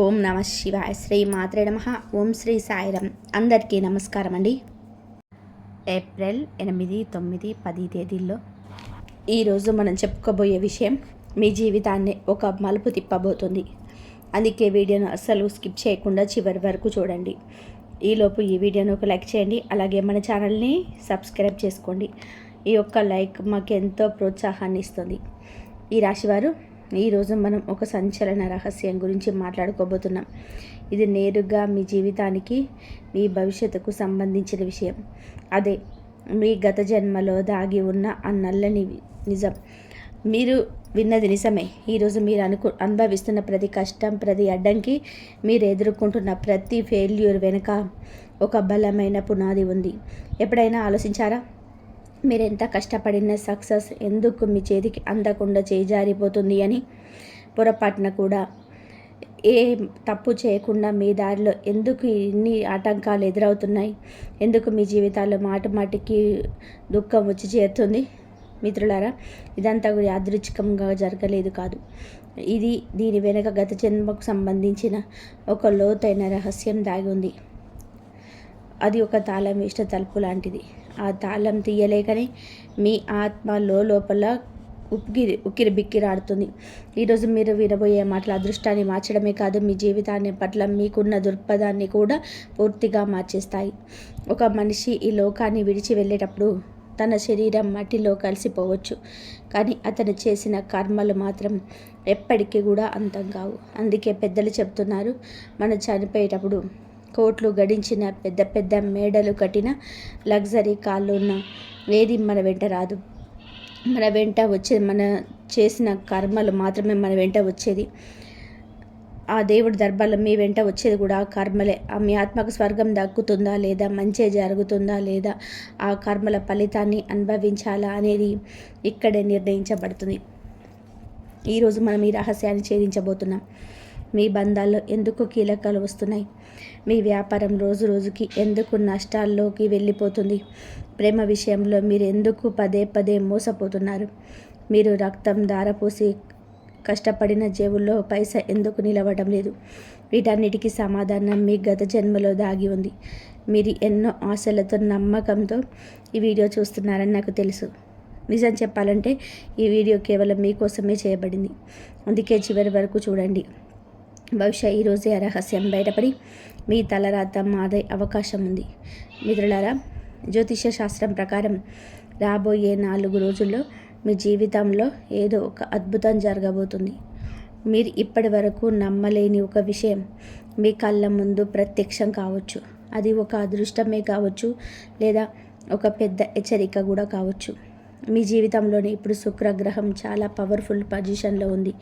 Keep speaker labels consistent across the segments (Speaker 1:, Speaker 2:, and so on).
Speaker 1: ఓం నమ శివాయ. శ్రీ మాత్రే నమః. ఓం శ్రీ సాయిరం. అందరికీ నమస్కారం అండి. ఏప్రిల్ 8, 9, 10 తేదీల్లో ఈరోజు మనం చెప్పుకోబోయే విషయం మీ జీవితాన్ని ఒక మలుపు తిప్పబోతుంది. అందుకే వీడియోను అస్సలు స్కిప్ చేయకుండా చివరి వరకు చూడండి. ఈలోపు ఈ వీడియోను ఒక లైక్ చేయండి. అలాగే మన ఛానల్ని సబ్స్క్రైబ్ చేసుకోండి. ఈ యొక్క లైక్ మాకు ఎంతో ప్రోత్సాహాన్ని ఇస్తుంది. ఈ రాశివారు ఈరోజు మనం ఒక సంచలన రహస్యం గురించి మాట్లాడుకోబోతున్నాం. ఇది నేరుగా మీ జీవితానికి, మీ భవిష్యత్తుకు సంబంధించిన విషయం. అదే మీ గత జన్మలో దాగి ఉన్న ఆ నల్లని నిజం. మీరు విన్నది నిజమే. ఈరోజు మీరు అనుభవిస్తున్న ప్రతి కష్టం, ప్రతి అడ్డంకి, మీరు ఎదుర్కొంటున్న ప్రతి ఫెయిల్యూర్ వెనుక ఒక బలమైన పునాది ఉంది. ఎప్పుడైనా ఆలోచించారా? మీరు ఎంత కష్టపడిన సక్సెస్ ఎందుకు మీ చేతికి అందకుండా చేజారిపోతుంది అని? పొరపాటున కూడా ఏ తప్పు చేయకుండా మీ దారిలో ఎందుకు ఇన్ని ఆటంకాలు ఎదురవుతున్నాయి? ఎందుకు మీ జీవితాల్లో మాటికి దుఃఖం వచ్చి చేరుతుంది? మిత్రులారా, ఇదంతా కూడా యాదృచ్ఛికంగా జరగలేదు కాదు. దీని వెనుక గత జన్మకు సంబంధించిన ఒక లోతైన రహస్యం దాగి ఉంది. అది ఒక తాళం వేసిన తలుపు లాంటిది. ఆ తాళం తీయలేకనే మీ ఆత్మ లోపల ఉక్కిరి బిక్కిరాడుతుంది. ఈరోజు మీరు వినబోయే మాటల అదృష్టాన్ని మార్చడమే కాదు, మీ జీవితాన్ని పట్ల మీకున్న దృక్పథాన్ని కూడా పూర్తిగా మార్చేస్తాయి. ఒక మనిషి ఈ లోకాన్ని విడిచి వెళ్ళేటప్పుడు తన శరీరం మట్టిలో కలిసిపోవచ్చు, కానీ అతను చేసిన కర్మలు మాత్రం ఎప్పటికీ కూడా అంతం కావు. అందుకే పెద్దలు చెప్తున్నారు, మనం చనిపోయేటప్పుడు కోట్లు గడించిన, పెద్ద పెద్ద మేడలు కట్టిన, లగ్జరీ కార్లు ఉన్న ఏది మన వెంట రాదు. మన వెంట వచ్చేది మన చేసిన కర్మలు మాత్రమే మన వెంట వచ్చేది. ఆ దేవుడి దర్బార్లో మీ వెంట వచ్చేది కూడా ఆ కర్మలే. మీ ఆత్మకు స్వర్గం దక్కుతుందా లేదా, మంచి జరుగుతుందా లేదా, ఆ కర్మల ఫలితాన్ని అనుభవించాలా అనేది ఇక్కడే నిర్ణయించబడుతుంది. ఈరోజు మనం ఈ రహస్యాన్ని ఛేదించబోతున్నాం. మీ బంధాల్లో ఎందుకు కీలకాలు వస్తున్నాయి? మీ వ్యాపారం రోజు రోజుకి ఎందుకు నష్టాల్లోకి వెళ్ళిపోతుంది? ప్రేమ విషయంలో మీరు ఎందుకు పదే పదే మోసపోతున్నారు? మీరు రక్తం ధారపోసి కష్టపడిన జేబుల్లో పైసా ఎందుకు నిలవడం లేదు? వీటన్నిటికీ సమాధానం మీ గత జన్మలో దాగి ఉంది. మీరు ఎన్నో ఆశలతో, నమ్మకంతో ఈ వీడియో చూస్తున్నారని నాకు తెలుసు. నిజం చెప్పాలంటే ఈ వీడియో కేవలం మీకోసమే చేయబడింది. అందుకే చివరి వరకు చూడండి. బహుశా ఈరోజే ఆ రహస్యం బయటపడి మీ తలరాత మారే అవకాశం ఉంది. మిత్రులారా, జ్యోతిష శాస్త్రం ప్రకారం రాబోయే 4 రోజుల్లో మీ జీవితంలో ఏదో ఒక అద్భుతం జరగబోతుంది. మీరు ఇప్పటి వరకు నమ్మలేని ఒక విషయం మీ కళ్ళ ముందు ప్రత్యక్షం కావచ్చు. అది ఒక అదృష్టమే కావచ్చు, లేదా ఒక పెద్ద హెచ్చరిక కూడా కావచ్చు. మీ జీవితంలోని ఇప్పుడు శుక్రగ్రహం చాలా పవర్ఫుల్ పొజిషన్లో ఉంది.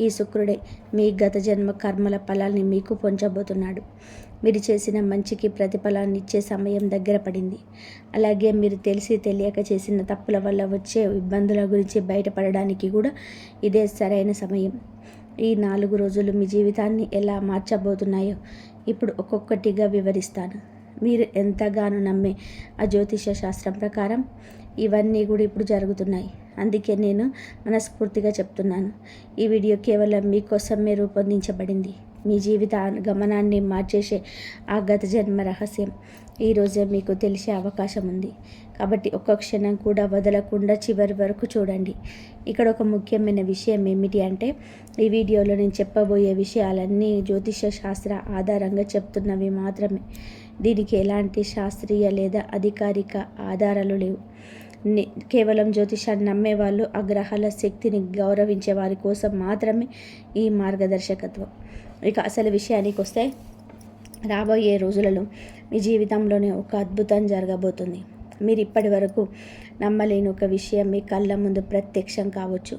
Speaker 1: ఈ శుక్రుడే మీ గత జన్మ కర్మల ఫలాల్ని మీకు పొంచబోతున్నాడు. మీరు చేసిన మంచికి ప్రతిఫలాన్ని ఇచ్చే సమయం దగ్గర పడింది. అలాగే మీరు తెలిసి తెలియక చేసిన తప్పుల వల్ల వచ్చే ఇబ్బందుల గురించి బయటపడడానికి కూడా ఇదే సరైన సమయం. ఈ 4 రోజులు మీ జీవితాన్ని ఎలా మార్చబోతున్నాయో ఇప్పుడు ఒక్కొక్కటిగా వివరిస్తాను. మీరు ఎంతగానో నమ్మే ఆ జ్యోతిష శాస్త్రం ప్రకారం ఇవన్నీ కూడా ఇప్పుడు జరుగుతున్నాయి. అందుకే నేను మనస్ఫూర్తిగా చెప్తున్నాను, ఈ వీడియో కేవలం మీకోసమే రూపొందించబడింది. మీ జీవిత గమనాన్ని మార్చేసే ఆ గత జన్మ రహస్యం ఈరోజే మీకు తెలిసే అవకాశం ఉంది. కాబట్టి ఒక్క క్షణం కూడా వదలకుండా చివరి వరకు చూడండి. ఇక్కడ ఒక ముఖ్యమైన విషయం ఏమిటి అంటే, ఈ వీడియోలో నేను చెప్పబోయే విషయాలన్నీ జ్యోతిష శాస్త్ర ఆధారంగా చెప్తున్నవి మాత్రమే. దీనికి ఎలాంటి శాస్త్రీయ లేదా అధికారిక ఆధారాలు లేవు. కేవలం జ్యోతిషాన్ని నమ్మేవాళ్ళు, ఆ గ్రహాల శక్తిని గౌరవించే వారి కోసం మాత్రమే ఈ మార్గదర్శకత్వం. ఇక అసలు విషయానికి వస్తే, రాబోయే రోజులలో మీ జీవితంలోనే ఒక అద్భుతం జరగబోతుంది. మీరు ఇప్పటి వరకు నమ్మలేని ఒక విషయం మీ కళ్ళ ముందు ప్రత్యక్షం కావచ్చు.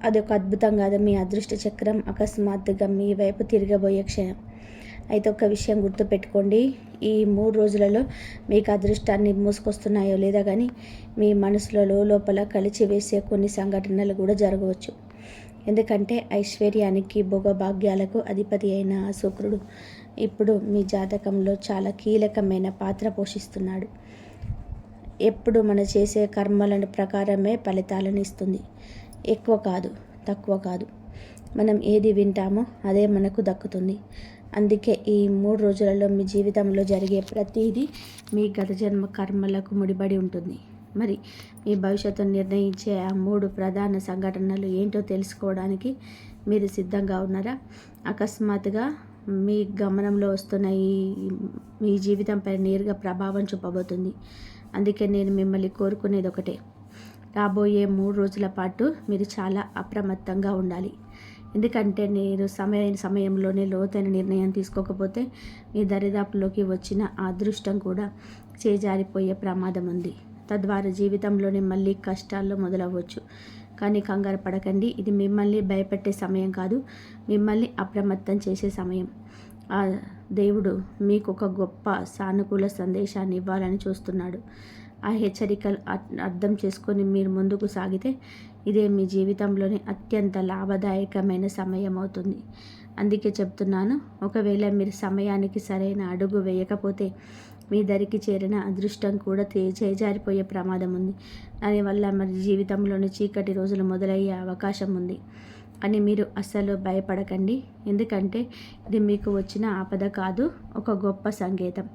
Speaker 1: అది ఒక అద్భుతం కాదు, మీ అదృష్ట చక్రం అకస్మాత్తుగా మీ వైపు తిరగబోయే క్షణం. అయితే ఒక విషయం గుర్తుపెట్టుకోండి, ఈ 3 రోజులలో మీకు అదృష్టాన్ని మోసుకొస్తున్నాయో లేదా కానీ మీ మనసులో లోపల కలిచివేసే కొన్ని సంఘటనలు కూడా జరగవచ్చు. ఎందుకంటే ఐశ్వర్యానికి, భోగభాగ్యాలకు అధిపతి అయిన శుక్రుడు ఇప్పుడు మీ జాతకంలో చాలా కీలకమైన పాత్ర పోషిస్తున్నాడు. ఎప్పుడు మనం చేసే కర్మల ప్రకారమే ఫలితాలను ఇస్తుంది. ఎక్కువ కాదు, తక్కువ కాదు. మనం ఏది వింటామో అదే మనకు దక్కుతుంది. అందుకే ఈ 3 రోజులలో మీ జీవితంలో జరిగే ప్రతిదీ మీ గత జన్మ కర్మలకు ముడిపడి ఉంటుంది. మరి మీ భవిష్యత్తును నిర్ణయించే ఆ 3 ప్రధాన సంఘటనలు ఏంటో తెలుసుకోవడానికి మీరు సిద్ధంగా ఉన్నారా? అకస్మాత్తుగా మీ గమనంలో వస్తున్న మీ జీవితంపై నేరుగా ప్రభావం చూపబోతుంది. అందుకే నేను మిమ్మల్ని కోరుకునేది ఒకటే, రాబోయే 3 రోజుల పాటు మీరు చాలా అప్రమత్తంగా ఉండాలి. ఎందుకంటే నేను సమయంలోనే లోతైన నిర్ణయం తీసుకోకపోతే మీ దరిదాపుల్లోకి వచ్చిన ఆ అదృష్టం కూడా చేజారిపోయే ప్రమాదం ఉంది. తద్వారా జీవితంలోనే మళ్ళీ కష్టాల్లో మొదలవ్వచ్చు. కానీ కంగారు పడకండి. ఇది మిమ్మల్ని భయపెట్టే సమయం కాదు, మిమ్మల్ని అప్రమత్తం చేసే సమయం. ఆ దేవుడు మీకు ఒక గొప్ప సానుకూల సందేశాన్ని ఇవ్వాలని చూస్తున్నాడు. ఆ హెచ్చరికలు అర్థం చేసుకొని మీరు ముందుకు సాగితే ఇదే మీ జీవితంలోని అత్యంత లాభదాయకమైన సమయం అవుతుంది. అందుకే చెప్తున్నాను, ఒకవేళ మీరు సమయానికి సరైన అడుగు వేయకపోతే మీ దరికి చేరిన అదృష్టం కూడా చేజారిపోయే ప్రమాదం ఉంది. దానివల్ల మరి జీవితంలోని చీకటి రోజులు మొదలయ్యే అవకాశం ఉంది. అని మీరు అస్సలు భయపడకండి. ఎందుకంటే ఇది మీకు వచ్చిన ఆపద కాదు, ఒక గొప్ప సంకేతం.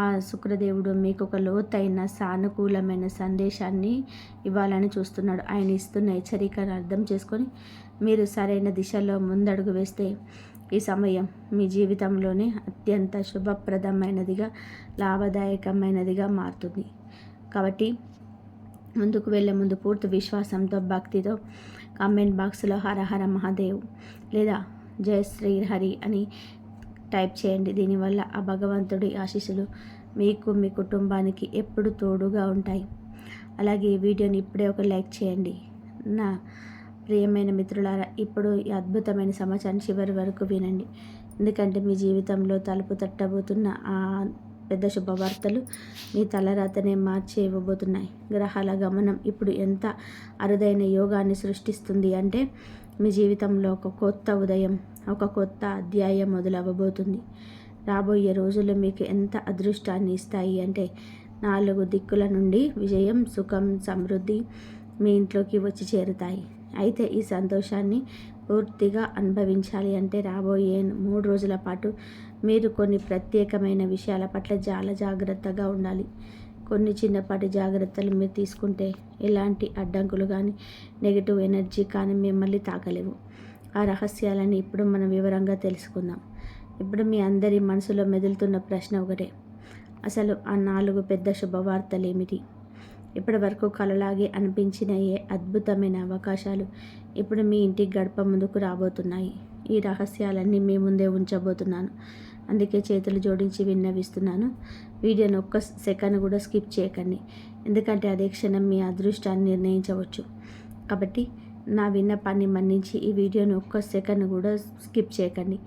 Speaker 1: ఆ శుక్రదేవుడు మీకు ఒక లోతైన సానుకూలమైన సందేశాన్ని ఇవ్వాలని చూస్తున్నాడు. ఆయన ఇస్తున్న హెచ్చరికను అర్థం చేసుకొని మీరు సరైన దిశలో ముందడుగు వేస్తే ఈ సమయం మీ జీవితంలోనే అత్యంత శుభప్రదమైనదిగా, లాభదాయకమైనదిగా మారుతుంది. కాబట్టి ముందుకు వెళ్ళే ముందు పూర్తి విశ్వాసంతో, భక్తితో కామెంట్ బాక్స్లో హర హర మహాదేవ్ లేదా జయ శ్రీ హరి అని టైప్ చేయండి. దీనివల్ల ఆ భగవంతుడి ఆశీస్సులు మీకు, మీ కుటుంబానికి ఎప్పుడు తోడుగా ఉంటాయి. అలాగే ఈ వీడియోని ఇప్పుడే ఒక లైక్ చేయండి. నా ప్రియమైన మిత్రులారా, ఇప్పుడు ఈ అద్భుతమైన సమాచారం చివరి వరకు వినండి. ఎందుకంటే మీ జీవితంలో తలుపు తట్టబోతున్న ఆ పెద్ద శుభవార్తలు మీ తలరాతనే మార్చి ఇవ్వబోతున్నాయి. గ్రహాల గమనం ఇప్పుడు ఎంత అరుదైన యోగాన్ని సృష్టిస్తుంది అంటే మీ జీవితంలో ఒక కొత్త ఉదయం, ఒక కొత్త అధ్యాయం మొదలవ్వబోతుంది. రాబోయే రోజులు మీకు ఎంత అదృష్టాన్ని ఇస్తాయి అంటే 4 దిక్కుల నుండి విజయం, సుఖం, సమృద్ధి మీ ఇంట్లోకి వచ్చి చేరుతాయి. అయితే ఈ సంతోషాన్ని పూర్తిగా అనుభవించాలి అంటే రాబోయే 3 రోజుల పాటు మీరు కొన్ని ప్రత్యేకమైన విషయాల పట్ల చాలా జాగ్రత్తగా ఉండాలి. కొన్ని చిన్నపాటి జాగ్రత్తలు మీరు తీసుకుంటే ఎలాంటి అడ్డంకులు కానీ, నెగిటివ్ ఎనర్జీ కానీ మిమ్మల్ని తాకలేవు. ఆ రహస్యాలని ఇప్పుడు మనం వివరంగా తెలుసుకుందాం. ఇప్పుడు మీ అందరి మనసులో మెదులుతున్న ప్రశ్న ఒకటే, అసలు ఆ 4 పెద్ద శుభవార్తలు ఏమిటి? ఇప్పటి వరకు కలలాగే అనిపించిన ఏ అద్భుతమైన అవకాశాలు ఇప్పుడు మీ ఇంటి గడప ముందుకు రాబోతున్నాయి? ఈ రహస్యాలన్నీ మీ ముందే ఉంచబోతున్నాను. అందుకే చేతులు జోడించి విన్నవిస్తున్నాను, వీడియోని ఒక్క సెకండ్ కూడా స్కిప్ చేయకండి. ఎందుకంటే అదే క్షణం మీ అదృష్టాన్ని నిర్ణయించవచ్చు. కాబట్టి నా విన్నపాన్ని మన్నించి ఈ వీడియోని ఒక్క సెకండ్ కూడా స్కిప్ చేయకండి.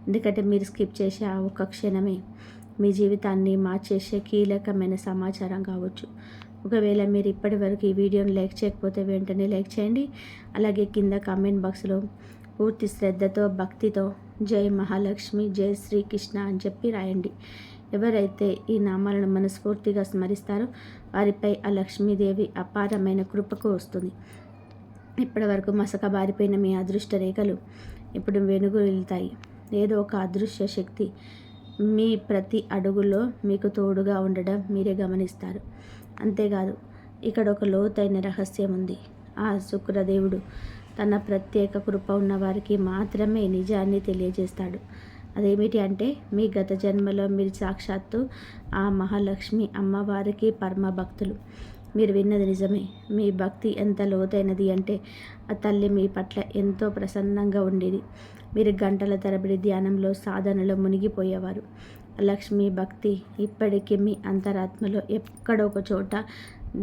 Speaker 1: ఎందుకంటే మీరు స్కిప్ చేసే ఆ ఒక్క క్షణమే మీ జీవితాన్ని మార్చేసే కీలకమైన సమాచారం కావచ్చు. ఒకవేళ మీరు ఇప్పటి వరకు ఈ వీడియోని లైక్ చేయకపోతే వెంటనే లైక్ చేయండి. అలాగే కింద కామెంట్ బాక్స్లో పూర్తి శ్రద్ధతో, భక్తితో జై మహాలక్ష్మి, జై శ్రీకృష్ణ అని చెప్పి రాయండి. ఎవరైతే ఈ నామాలను మనస్ఫూర్తిగా స్మరిస్తారో వారిపై ఆ లక్ష్మీదేవి అపారమైన కృపకు వస్తుంది. ఇప్పటి వరకు మసక బారిపోయిన మీ అదృష్ట రేఖలు ఇప్పుడు వెనుగు వెళ్తాయి. ఏదో ఒక అదృశ్య శక్తి మీ ప్రతి అడుగులో మీకు తోడుగా ఉండడం మీరే గమనిస్తారు. అంతేకాదు, ఇక్కడ ఒక లోతైన రహస్యం ఉంది. ఆ శుక్రదేవుడు తన ప్రత్యేక కృప ఉన్న వారికి మాత్రమే నిజాన్ని తెలియజేస్తాడు. అదేమిటి అంటే మీ గత జన్మలో మీరు సాక్షాత్తు ఆ మహాలక్ష్మి అమ్మవారికి పరమ భక్తులు. మీరు విన్నది నిజమే. మీ భక్తి ఎంత లోతైనది అంటే ఆ తల్లి మీ పట్ల ఎంతో ప్రసన్నంగా ఉండేది. మీరు గంటల తరబడి ధ్యానంలో, సాధనలో మునిగిపోయేవారు. లక్ష్మీ భక్తి ఇప్పటికీ మీ అంతరాత్మలో ఎక్కడో ఒక చోట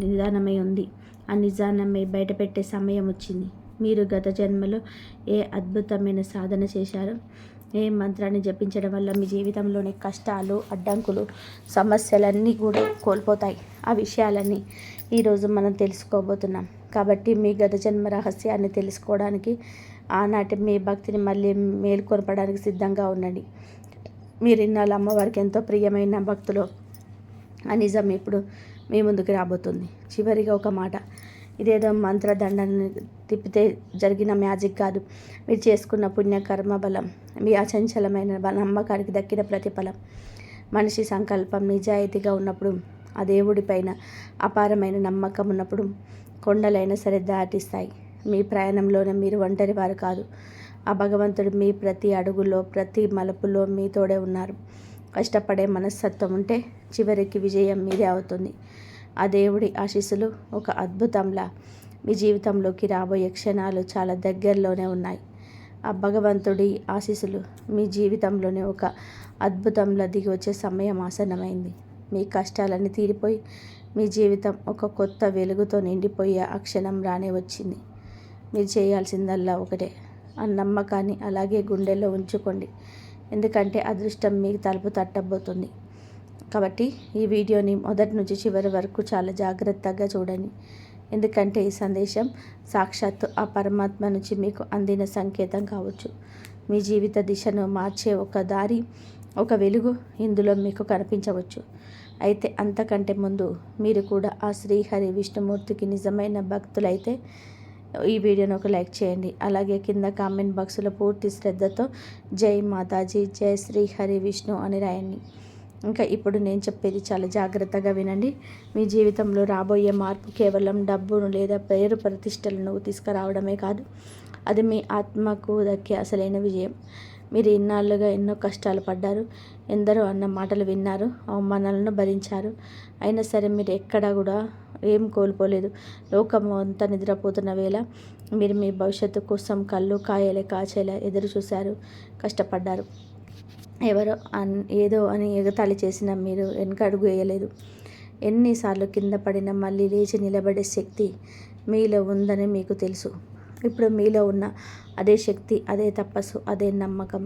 Speaker 1: నిదానమై ఉంది. ఆ నిజానమై బయటపెట్టే సమయం వచ్చింది. మీరు గత జన్మలో ఏ అద్భుతమైన సాధన చేశారో, ఏ మంత్రాన్ని జపించడం వల్ల మీ జీవితంలోని కష్టాలు, అడ్డంకులు, సమస్యలన్నీ కూడా కోల్పోతాయి. ఆ విషయాలన్నీ ఈరోజు మనం తెలుసుకోబోతున్నాం. కాబట్టి మీ గత జన్మ రహస్యాన్ని తెలుసుకోవడానికి, ఆనాటి మీ భక్తిని మళ్ళీ మేల్కొల్పడానికి సిద్ధంగా ఉండండి. మీరు ఇన్నాళ్ళు అమ్మవారికి ఎంతో ప్రియమైన భక్తులు ఆ నిజం ఇప్పుడు మీ ముందుకు రాబోతుంది. చివరిగా ఒక మాట, ఇదేదో మంత్రదండని తిప్పితే జరిగిన మ్యాజిక్ కాదు. మీరు చేసుకున్న పుణ్యకర్మ బలం, మీ అచంచలమైన నమ్మకానికి దక్కిన ప్రతిఫలం. మనిషి సంకల్పం నిజాయితీగా ఉన్నప్పుడు, ఆ దేవుడిపైన అపారమైన నమ్మకం ఉన్నప్పుడు కొండలైనా సరే దాటిస్తాయి. మీ ప్రయాణంలోనే మీరు ఒంటరి వారు కాదు. ఆ భగవంతుడు మీ ప్రతి అడుగులో, ప్రతి మలుపులో మీ తోడే ఉన్నారు. కష్టపడే మనస్తత్వం ఉంటే చివరికి విజయం మీదే అవుతుంది. ఆ దేవుడి ఆశీస్సులు ఒక అద్భుతంలా మీ జీవితంలోకి రాబోయే క్షణాలు చాలా దగ్గరలోనే ఉన్నాయి. ఆ భగవంతుడి ఆశీస్సులు మీ జీవితంలోనే ఒక అద్భుతంలా దిగి వచ్చే సమయం ఆసన్నమైంది. మీ కష్టాలన్నీ తీరిపోయి మీ జీవితం ఒక కొత్త వెలుగుతో నిండిపోయే ఆ క్షణం రానే వచ్చింది. మీరు చేయాల్సిందల్లా ఒకటే, ఆ నమ్మకాన్ని అలాగే గుండెల్లో ఉంచుకోండి. ఎందుకంటే అదృష్టం మీకు తలుపు తట్టబోతుంది. కాబట్టి ఈ వీడియోని మొదటి నుంచి చివరి వరకు చాలా జాగ్రత్తగా చూడండి. ఎందుకంటే ఈ సందేశం సాక్షాత్తు ఆ పరమాత్మ నుంచి మీకు అందిన సంకేతం కావచ్చు. మీ జీవిత దిశను మార్చే ఒక దారి, ఒక వెలుగు ఇందులో మీకు కనిపించవచ్చు. అయితే అంతకంటే ముందు మీరు కూడా ఆ శ్రీహరి విష్ణుమూర్తికి నిజమైన భక్తులైతే ఈ వీడియోని ఒక లైక్ చేయండి. అలాగే కింద కామెంట్ బాక్స్లో పూర్తి శ్రద్ధతో జై మాతాజీ, జై శ్రీహరి విష్ణు అని రాయండి. ఇంకా ఇప్పుడు నేను చెప్పేది చాలా జాగ్రత్తగా వినండి. మీ జీవితంలో రాబోయే మార్పు కేవలం డబ్బును లేదా పేరు ప్రతిష్టలను తీసుకురావడమే కాదు, అది మీ ఆత్మకు దక్కే అసలైన విజయం. మీరు ఇన్నాళ్ళుగా ఎన్నో కష్టాలు పడ్డారు, ఎందరో అన్న మాటలు విన్నారు, అవమానాలను భరించారు. అయినా సరే మీరు ఎక్కడా కూడా ఏం కోల్పోలేదు. లోకం అంతా నిద్రపోతున్న వేళ మీరు మీ భవిష్యత్తు కోసం కళ్ళు కాయలే కాచేలా ఎదురు చూశారు, కష్టపడ్డారు. ఎవరో ఏదో అని ఎగతాళి చేసిన మీరు వెనకడుగు వేయలేదు. ఎన్నిసార్లు కింద పడినా మళ్ళీ లేచి నిలబడే శక్తి మీలో ఉందని మీకు తెలుసు. ఇప్పుడు మీలో ఉన్న అదే శక్తి, అదే తపస్సు, అదే నమ్మకం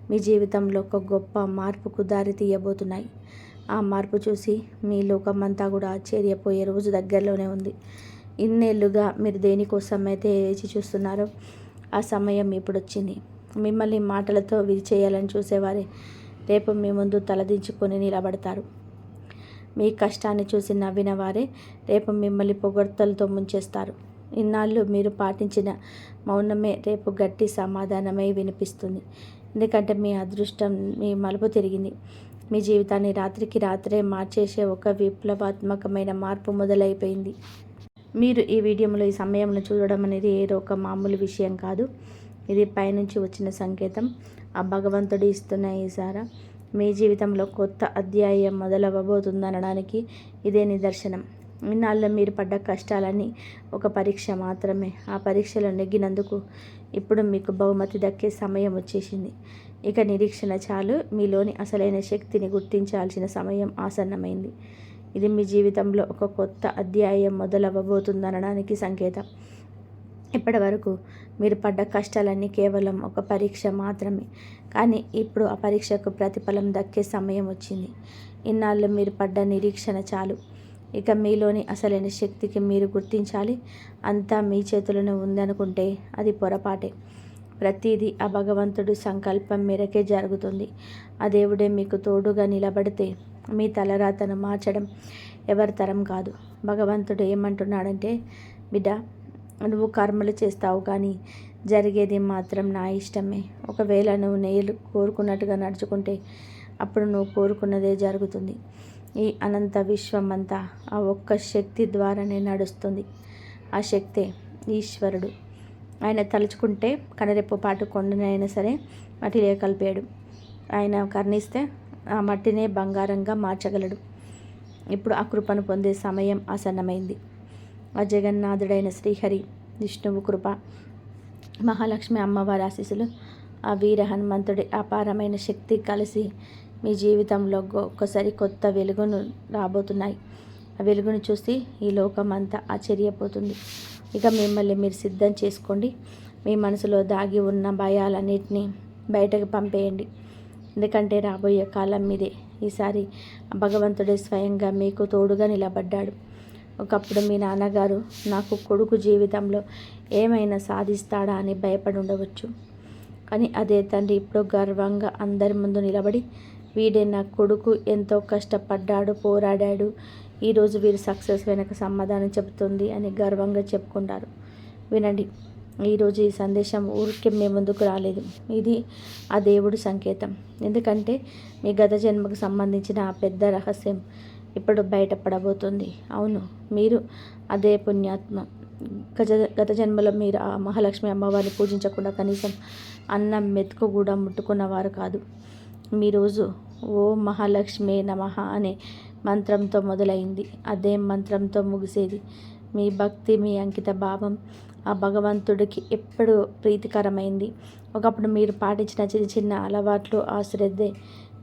Speaker 1: మీ జీవితంలో ఒక గొప్ప మార్పుకు దారి తీయబోతున్నాయి. ఆ మార్పు చూసి మీ లోకమంతా కూడా ఆశ్చర్యపోయే రోజు దగ్గరలోనే ఉంది. ఇన్నేళ్లుగా మీరు దేనికోసమైతే వేచి చూస్తున్నారో ఆ సమయం ఇప్పుడు వచ్చింది. మిమ్మల్ని మాటలతో విరిచేయాలని చూసేవారే రేపు మీ ముందు తలదించుకొని నిలబడతారు. మీ కష్టాన్ని చూసి నవ్విన వారే రేపు మిమ్మల్ని పొగడ్తలతో ముంచేస్తారు. ఇన్నాళ్ళు మీరు పాటించిన మౌనమే రేపు గట్టి సమాధానమై వినిపిస్తుంది. ఎందుకంటే మీ అదృష్టం మీ మలుపు తిరిగింది. మీ జీవితాన్ని రాత్రికి రాత్రే మార్చేసే ఒక విప్లవాత్మకమైన మార్పు మొదలైపోయింది. మీరు ఈ వీడియోలో ఈ సమయంలో చూడడం అనేది ఏదో ఒక మామూలు విషయం కాదు. ఇది పైనుంచి వచ్చిన సంకేతం. ఆ భగవంతుడు ఇస్తున్న ఈసారా మీ జీవితంలో కొత్త అధ్యాయం మొదలవ్వబోతుందనడానికి ఇదే నిదర్శనం. ఇన్నాళ్ళు మీరు పడ్డ కష్టాలన్నీ ఒక పరీక్ష మాత్రమే. ఆ పరీక్షలో నెగ్గినందుకు ఇప్పుడు మీకు బహుమతి దక్కే సమయం వచ్చేసింది. ఇక నిరీక్షణ చాలు. మీలోని అసలైన శక్తిని గుర్తించాల్సిన సమయం ఆసన్నమైంది. ఇది మీ జీవితంలో ఒక కొత్త అధ్యాయం మొదలవ్వబోతుందనడానికి సంకేతం. ఇప్పటి వరకు మీరు పడ్డ కష్టాలన్నీ కేవలం ఒక పరీక్ష మాత్రమే. కానీ ఇప్పుడు ఆ పరీక్షకు ప్రతిఫలం దక్కే సమయం వచ్చింది. ఇన్నాళ్ళు మీరు పడ్డ నిరీక్షణ చాలు. ఇక మీలోని అసలైన శక్తికి మీరు గుర్తించాలి. అంతా మీ చేతులను ఉందనుకుంటే అది పొరపాటే. ప్రతిదీ ఆ భగవంతుడి సంకల్పం మేరకే జరుగుతుంది. ఆ దేవుడే మీకు తోడుగా నిలబడితే మీ తలరాతను మార్చడం ఎవరి తరం కాదు. భగవంతుడు ఏమంటున్నాడంటే, బిడ్డ, నువ్వు కర్మలు చేస్తావు కానీ జరిగేది మాత్రం నా ఇష్టమే. ఒకవేళ నువ్వు నేను కోరుకున్నట్టుగా నడుచుకుంటే అప్పుడు నువ్వు కోరుకున్నదే జరుగుతుంది. ఈ అనంత విశ్వం అంతా ఆ ఒక్క శక్తి ద్వారానే నడుస్తుంది. ఆ శక్తే ఈశ్వరుడు. ఆయన తలుచుకుంటే కనరెప్పపాటు కొండనైనా సరే మట్టిలో కలిపాడు. ఆయన కర్ణిస్తే ఆ మట్టినే బంగారంగా మార్చగలడు. ఇప్పుడు ఆ కృపను పొందే సమయం ఆసన్నమైంది. ఆ జగన్నాథుడైన శ్రీహరి విష్ణువు కృప, మహాలక్ష్మి అమ్మవారి ఆశీస్సులు, ఆ వీర హనుమంతుడి అపారమైన శక్తి కలిసి మీ జీవితంలో ఒక్కసారి కొత్త వెలుగును రాబోతున్నాయి. ఆ వెలుగును చూసి ఈ లోకం అంతా ఆశ్చర్యపోతుంది. ఇక మిమ్మల్ని మీరు సిద్ధం చేసుకోండి. మీ మనసులో దాగి ఉన్న భయాలన్నిటినీ బయటకు పంపేయండి. ఎందుకంటే రాబోయే కాలం మీదే. ఈసారి భగవంతుడే స్వయంగా మీకు తోడుగా నిలబడ్డాడు. ఒకప్పుడు మీ నాన్నగారు నాకు కొడుకు జీవితంలో ఏమైనా సాధిస్తాడా అని భయపడి ఉండవచ్చు. కానీ అదే తండ్రి ఇప్పుడు గర్వంగా అందరి ముందు నిలబడి, వీడే నా కొడుకు, ఎంతో కష్టపడ్డాడు, పోరాడాడు, ఈరోజు వీరు సక్సెస్ వెనక సమాధానం చెబుతుంది అని గర్వంగా చెప్పుకుంటారు. వినండి, ఈరోజు ఈ సందేశం ఊరికే మీ ముందుకు రాలేదు. ఇది ఆ దేవుడి సంకేతం. ఎందుకంటే మీ గత జన్మకు సంబంధించిన ఆ పెద్ద రహస్యం ఇప్పుడు బయటపడబోతుంది. అవును, మీరు అదే పుణ్యాత్మ. గత జన్మలో మీరు ఆ మహాలక్ష్మి అమ్మవారిని పూజించకుండా కనీసం అన్నం మెతుకు కూడా ముట్టుకున్నవారు కాదు. మీ రోజు ఓ మహాలక్ష్మి నమః అనే మంత్రంతో మొదలైంది. అదే మంత్రంతో ముగిసేది. మీ భక్తి, మీ అంకిత భావం ఆ భగవంతుడికి ఎప్పుడు ప్రీతికరమైంది. ఒకప్పుడు మీరు పాటించిన చిన్న చిన్న అలవాట్లు, ఆ శ్రద్ధే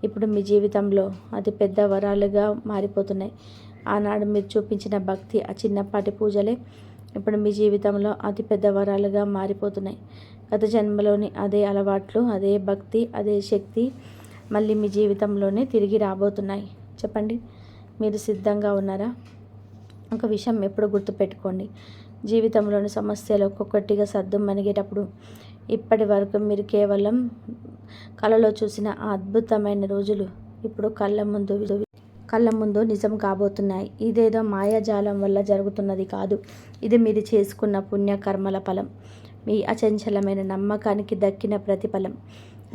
Speaker 1: ఇప్పుడు మీ జీవితంలో అతి పెద్ద వరాలుగా మారిపోతున్నాయి. ఆనాడు మీరు చూపించిన భక్తి, ఆ చిన్నపాటి పూజలే ఇప్పుడు మీ జీవితంలో అతి పెద్ద వరాలుగా మారిపోతున్నాయి. గత జన్మలోని అదే అలవాట్లు, అదే భక్తి, అదే శక్తి మళ్ళీ మీ జీవితంలోనే తిరిగి రాబోతున్నాయి. చెప్పండి, మీరు సిద్ధంగా ఉన్నారా? ఒక విషయం ఎప్పుడు గుర్తుపెట్టుకోండి, జీవితంలోని సమస్యలు ఒక్కొక్కటిగా సర్దుమణిగేటప్పుడు ఇప్పటి వరకు మీరు కేవలం కలలో చూసిన ఆ అద్భుతమైన రోజులు ఇప్పుడు కళ్ళ ముందు నిజం కాబోతున్నాయి. ఇదేదో మాయాజాలం వల్ల జరుగుతున్నది కాదు. ఇది మీరు చేసుకున్న పుణ్యకర్మల ఫలం, మీ అచంచలమైన నమ్మకానికి దక్కిన ప్రతిఫలం.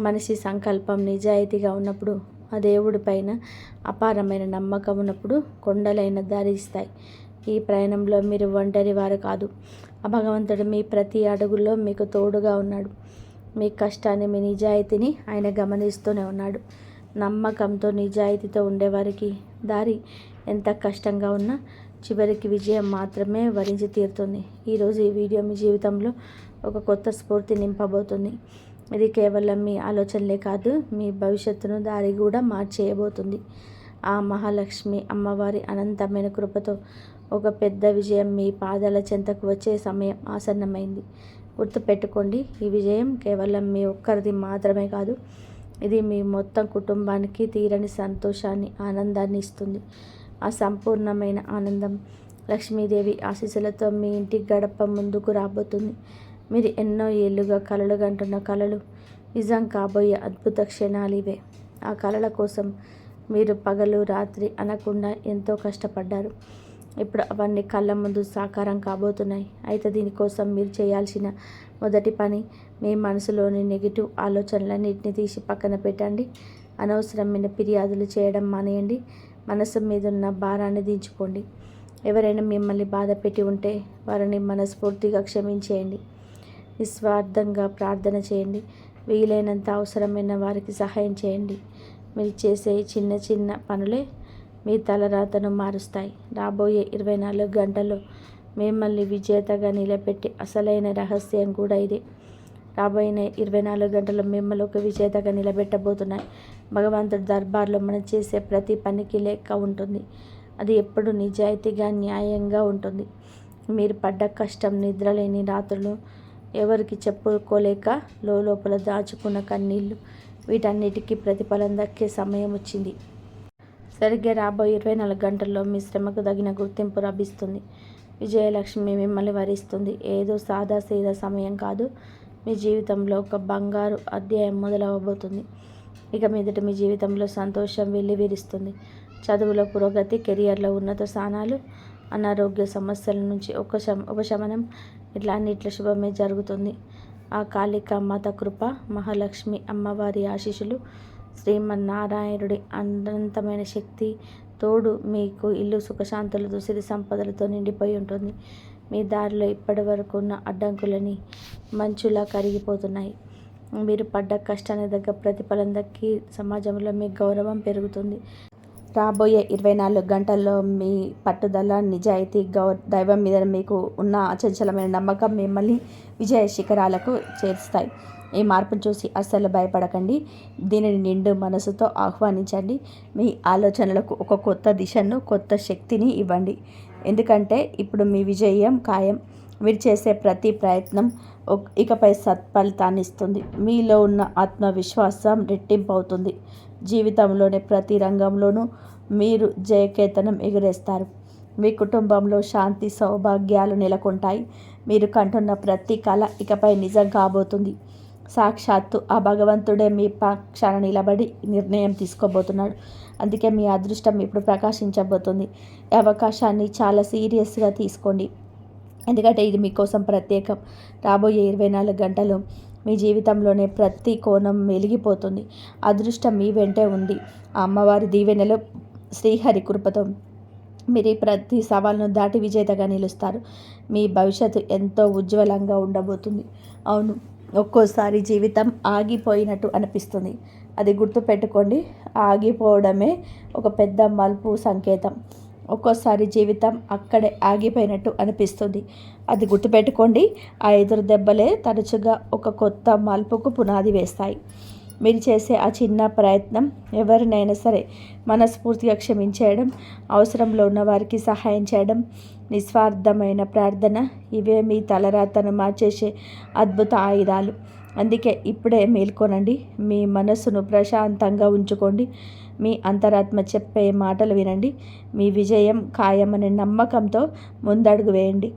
Speaker 1: మనిషి సంకల్పం నిజాయితీగా ఉన్నప్పుడు, ఆ దేవుడి పైన అపారమైన నమ్మకం ఉన్నప్పుడు కొండలైన ధరిస్తాయి. ఈ ప్రయాణంలో మీరు ఒంటరి వారు కాదు. ఆ భగవంతుడు మీ ప్రతి అడుగులో మీకు తోడుగా ఉన్నాడు. మీ కష్టాన్ని, మీ నిజాయితీని ఆయన గమనిస్తూనే ఉన్నాడు. నమ్మకంతో, నిజాయితీతో ఉండేవారికి దారి ఎంత కష్టంగా ఉన్నా చివరికి విజయం మాత్రమే వరించి తీరుతుంది. ఈరోజు ఈ వీడియో మీ జీవితంలో ఒక కొత్త స్ఫూర్తి నింపబోతుంది. ఇది కేవలం మీ ఆలోచనలే కాదు, మీ భవిష్యత్తును దారి కూడా మార్చేయబోతుంది. ఆ మహాలక్ష్మి అమ్మవారి అనంతమైన కృపతో ఒక పెద్ద విజయం మీ పాదాల చెంతకు వచ్చే సమయం ఆసన్నమైంది. గుర్తుపెట్టుకోండి, ఈ విజయం కేవలం మీ ఒక్కరిది మాత్రమే కాదు, ఇది మీ మొత్తం కుటుంబానికి తీరని సంతోషాన్ని, ఆనందాన్ని ఇస్తుంది. ఆ సంపూర్ణమైన ఆనందం లక్ష్మీదేవి ఆశీస్సులతో మీ ఇంటి గడప ముందుకు రాబోతుంది. మీరు ఎన్నో ఏళ్ళుగా కలలు కంటున్న కలలు నిజం కాబోయే అద్భుత క్షణాలు ఇవే. ఆ కలల కోసం మీరు పగలు రాత్రి అనకుండా ఎంతో కష్టపడ్డారు. ఇప్పుడు అవన్నీ కళ్ళ ముందు సాకారం కాబోతున్నాయి. అయితే దీనికోసం మీరు చేయాల్సిన మొదటి పని, మీ మనసులోని నెగిటివ్ ఆలోచనలన్నింటినీ తీసి పక్కన పెట్టండి. అనవసరమైన ఫిర్యాదులు చేయడం మానేయండి. మనసు మీద ఉన్న భారాన్ని దించుకోండి. ఎవరైనా మిమ్మల్ని బాధ పెట్టి ఉంటే వారిని మనస్ఫూర్తిగా క్షమించేయండి. నిస్వార్థంగా ప్రార్థన చేయండి. వీలైనంత అవసరమైన వారికి సహాయం చేయండి. మీరు చేసే చిన్న చిన్న పనులే మీ తలరాతను మారుస్తాయి. రాబోయే 24 గంటల్లో మిమ్మల్ని విజేతగా నిలబెట్టే అసలైన రహస్యం కూడా ఇదే. రాబోయే 24 గంటల్లో మిమ్మల్ని ఒక విజేతగా నిలబెట్టబోతున్నాయి. భగవంతుడి దర్బార్లో మనం చేసే ప్రతి పనికి లెక్క ఉంటుంది. అది ఎప్పుడు నిజాయితీగా, న్యాయంగా ఉంటుంది. మీరు పడ్డ కష్టం, నిద్రలేని రాత్రులు, ఎవరికి చెప్పుకోలేక లోపల దాచుకున్న కన్నీళ్ళు, వీటన్నిటికీ ప్రతిఫలం దక్కే సమయం వచ్చింది. సరిగ్గా రాబోయే 24 గంటల్లో మీ శ్రమకు తగిన గుర్తింపు లభిస్తుంది. విజయలక్ష్మి మిమ్మల్ని వరిస్తుంది. ఏదో సాదా సీదా సమయం కాదు, మీ జీవితంలో ఒక బంగారు అధ్యాయం మొదలవబోతుంది. ఇక మీదట మీ జీవితంలో సంతోషం వెల్లివిరుస్తుంది. చదువులో పురోగతి, కెరియర్లో ఉన్నత స్థానాలు, అనారోగ్య సమస్యల నుంచి ఉపశమనం, ఇట్లా అన్నిట్ల శుభమే జరుగుతుంది. ఆ కాళికా మాత కృప, మహాలక్ష్మి అమ్మవారి ఆశీస్సులు, శ్రీమన్నారాయణుడి అనంతమైన శక్తి తోడు మీకు ఇల్లు సుఖశాంతులతో, సిరి సంపదలతో నిండిపోయి ఉంటుంది. మీ దారిలో ఇప్పటి వరకు ఉన్న అడ్డంకులని మంచులా కరిగిపోతున్నాయి. మీరు పడ్డ కష్టానికి తగ్గ ప్రతిఫలం దక్కి సమాజంలో మీ గౌరవం పెరుగుతుంది. రాబోయే 24 గంటల్లో మీ పట్టుదల, నిజాయితీ, దైవం మీద మీకు ఉన్న అచంచలమైన నమ్మకం మిమ్మల్ని విజయ శిఖరాలకు చేరుస్తాయి. ఈ మార్పును చూసి అస్సలు భయపడకండి. దీనిని నిండు మనసుతో ఆహ్వానించండి. మీ ఆలోచనలకు ఒక కొత్త దిశను, కొత్త శక్తిని ఇవ్వండి. ఎందుకంటే ఇప్పుడు మీ విజయం ఖాయం. మీరు చేసే ప్రతి ప్రయత్నం ఇకపై సత్ఫలితాన్ని ఇస్తుంది. మీలో ఉన్న ఆత్మవిశ్వాసం రెట్టింపు అవుతుంది. జీవితంలోని ప్రతి రంగంలోనూ మీరు జయకేతనం ఎగురేస్తారు. మీ కుటుంబంలో శాంతి, సౌభాగ్యాలు నెలకొంటాయి. మీరు కంటున్న ప్రతి కళ ఇకపై నిజం కాబోతుంది. సాక్షాత్తు ఆ భగవంతుడే మీ పక్షాన నిలబడి నిర్ణయం తీసుకోబోతున్నాడు. అందుకే మీ అదృష్టం ఇప్పుడు ప్రకాశించబోతుంది. ఈ అవకాశాన్ని చాలా సీరియస్గా తీసుకోండి, ఎందుకంటే ఇది మీకోసం ప్రత్యేకం. రాబోయే 24 గంటలు మీ జీవితంలోనే ప్రతి కోణం వెలిగిపోతుంది. అదృష్టం మీ వెంటే ఉంది. ఆ అమ్మవారి దీవెనలో, శ్రీహరి కృపతో మీరు ప్రతి సవాల్ను దాటి విజేతగా నిలుస్తారు. మీ భవిష్యత్తు ఎంతో ఉజ్వలంగా ఉండబోతుంది. అవును, ఒక్కోసారి జీవితం ఆగిపోయినట్టు అనిపిస్తుంది. అది గుర్తుపెట్టుకోండి. ఆగిపోవడమే ఒక పెద్ద మలుపు సంకేతం. ఒక్కోసారి జీవితం అక్కడే ఆగిపోయినట్టు అనిపిస్తుంది. అది గుర్తుపెట్టుకోండి. ఆ ఎదురు దెబ్బలే తరచుగా ఒక కొత్త మలుపుకు పునాది వేస్తాయి. మీరు చేసే ఆ చిన్న ప్రయత్నం, ఎవరినైనా సరే మనస్ఫూర్తిగా క్షమించేయడం, అవసరంలో ఉన్న వారికి సహాయం చేయడం, నిస్వార్థమైన ప్రార్థన, ఇవే మీ తలరాతను మార్చేసే అద్భుత ఆయుధాలు. అందుకే ఇప్పుడే మేల్కొనండి. మీ మనస్సును ప్రశాంతంగా ఉంచుకోండి. మీ అంతరాత్మ చెప్పే మాటలు వినండి. మీ విజయం ఖాయమనే నమ్మకంతో ముందడుగు వేయండి.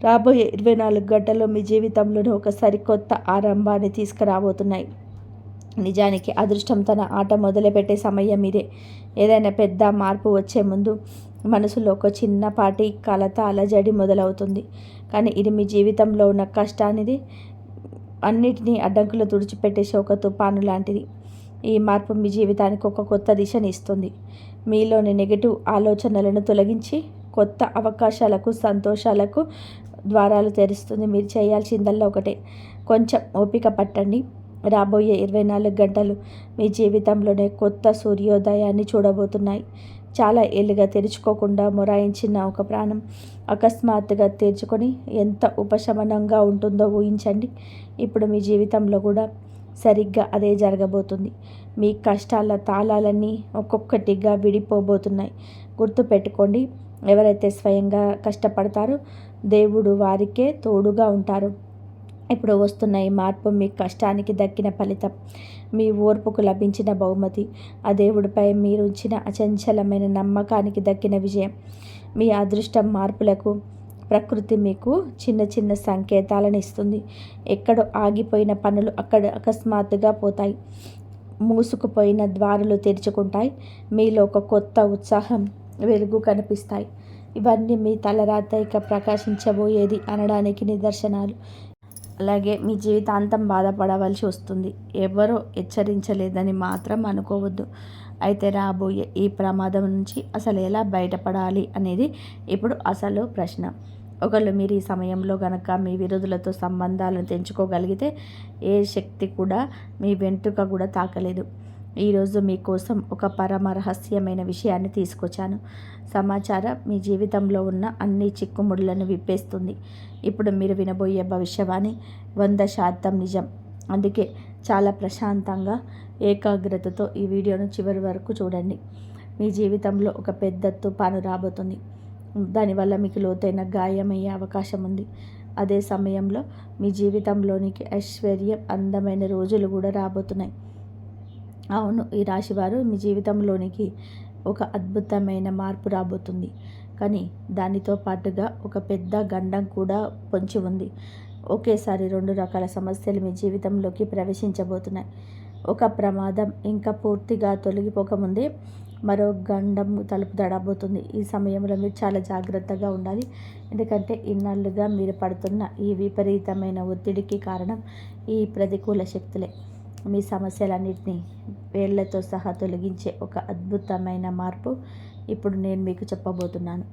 Speaker 1: రాబోయే 24 గంటల్లో మీ జీవితంలోనే ఒక సరికొత్త ఆరంభాన్ని తీసుకురాబోతున్నాయి. నిజానికి అదృష్టం తన ఆట మొదలుపెట్టే సమయం ఇదే. ఏదైనా పెద్ద మార్పు వచ్చే ముందు మనసులో ఒక చిన్నపాటి కలత, అలజడి మొదలవుతుంది. కానీ ఇది మీ జీవితంలో ఉన్న కష్టానిది, అన్నిటినీ అడ్డంకులు తుడిచిపెట్టేసి ఒక తుఫాను లాంటిది. ఈ మార్పు మీ జీవితానికి ఒక కొత్త దిశని ఇస్తుంది. మీలోని నెగటివ్ ఆలోచనలను తొలగించి కొత్త అవకాశాలకు, సంతోషాలకు ద్వారాలు తెరుస్తుంది. మీరు చేయాల్సిందల్లా ఒకటే, కొంచెం ఓపిక పట్టండి. రాబోయే 24 గంటలు మీ జీవితంలోనే కొత్త సూర్యోదయాన్ని చూడబోతున్నాయి. చాలా ఏళ్ళుగా తెరుచుకోకుండా మొరాయించిన ఒక ప్రాణం అకస్మాత్తుగా తెరుచుకొని ఎంత ఉపశమనంగా ఉంటుందో ఊహించండి. ఇప్పుడు మీ జీవితంలో కూడా సరిగ్గా అదే జరగబోతుంది. మీ కష్టాల తాళాలన్నీ ఒక్కొక్కటిగా విడిపోబోతున్నాయి. గుర్తుపెట్టుకోండి, ఎవరైతే స్వయంగా కష్టపడతారో దేవుడు వారికే తోడుగా ఉంటారు. ఇప్పుడు వస్తున్న ఈ మార్పు మీ కష్టానికి దక్కిన ఫలితం, మీ ఓర్పుకు లభించిన బహుమతి, ఆ దేవుడిపై మీరుంచిన అచంచలమైన నమ్మకానికి దక్కిన విజయం. మీ అదృష్టం మార్పులకు ప్రకృతి మీకు చిన్న చిన్న సంకేతాలను ఇస్తుంది. ఎక్కడో ఆగిపోయిన పనులు అక్కడ అకస్మాత్తుగా పోతాయి. మూసుకుపోయిన ద్వారాలు తెరుచుకుంటాయి. మీలో ఒక కొత్త ఉత్సాహం, వెలుగు కనిపిస్తాయి. ఇవన్నీ మీ తలరాత ఇక ప్రకాశించబోయేది అనడానికి నిదర్శనాలు. అలాగే మీ జీవితాంతం బాధపడవలసి వస్తుంది. ఎవరో హెచ్చరించలేదని మాత్రం అనుకోవద్దు. అయితే రాబోయే ఈ ప్రమాదం నుంచి అసలు ఎలా బయటపడాలి అనేది ఇప్పుడు అసలు ప్రశ్న. ఒకళ్ళు మీరు ఈ సమయంలో గనక మీ విరోధులతో సంబంధాలను తెంచుకోగలిగితే ఏ శక్తి కూడా మీ వెంట్రుక కూడా తాకలేదు. ఈరోజు మీకోసం ఒక పరమ రహస్యమైన విషయాన్ని తీసుకొచ్చాను. సమాచారం మీ జీవితంలో ఉన్న అన్ని చిక్కుముడులను విప్పేస్తుంది. ఇప్పుడు మీరు వినబోయే భవిష్యవాణి 100% నిజం. అందుకే చాలా ప్రశాంతంగా, ఏకాగ్రతతో ఈ వీడియోను చివరి వరకు చూడండి. మీ జీవితంలో ఒక పెద్ద తుఫాను రాబోతుంది. దానివల్ల మీకు లోతైన గాయమయ్యే అవకాశం ఉంది. అదే సమయంలో మీ జీవితంలోనికి ఐశ్వర్యం, అందమైన రోజులు కూడా రాబోతున్నాయి. అవును, ఈ రాశివారు మీ జీవితంలోనికి ఒక అద్భుతమైన మార్పు రాబోతుంది. కానీ దానితో పాటుగా ఒక పెద్ద గండం కూడా పొంచి ఉంది. ఒకేసారి 2 రకాల సమస్యలు మీ జీవితంలోకి ప్రవేశించబోతున్నాయి. ఒక ప్రమాదం ఇంకా పూర్తిగా తొలగిపోకముందే మరో గండం తలుపు తడబోతుంది. ఈ సమయంలో మీరు చాలా జాగ్రత్తగా ఉండాలి. ఎందుకంటే ఇన్నాళ్ళుగా మీరు పడుతున్న ఈ విపరీతమైన ఒత్తిడికి కారణం ఈ ప్రతికూల శక్తులే. మీ సమస్యలన్నింటినీ వేళ్లతో సహా తొలగించే ఒక అద్భుతమైన మార్పు ఇప్పుడు నేను మీకు చెప్పబోతున్నాను.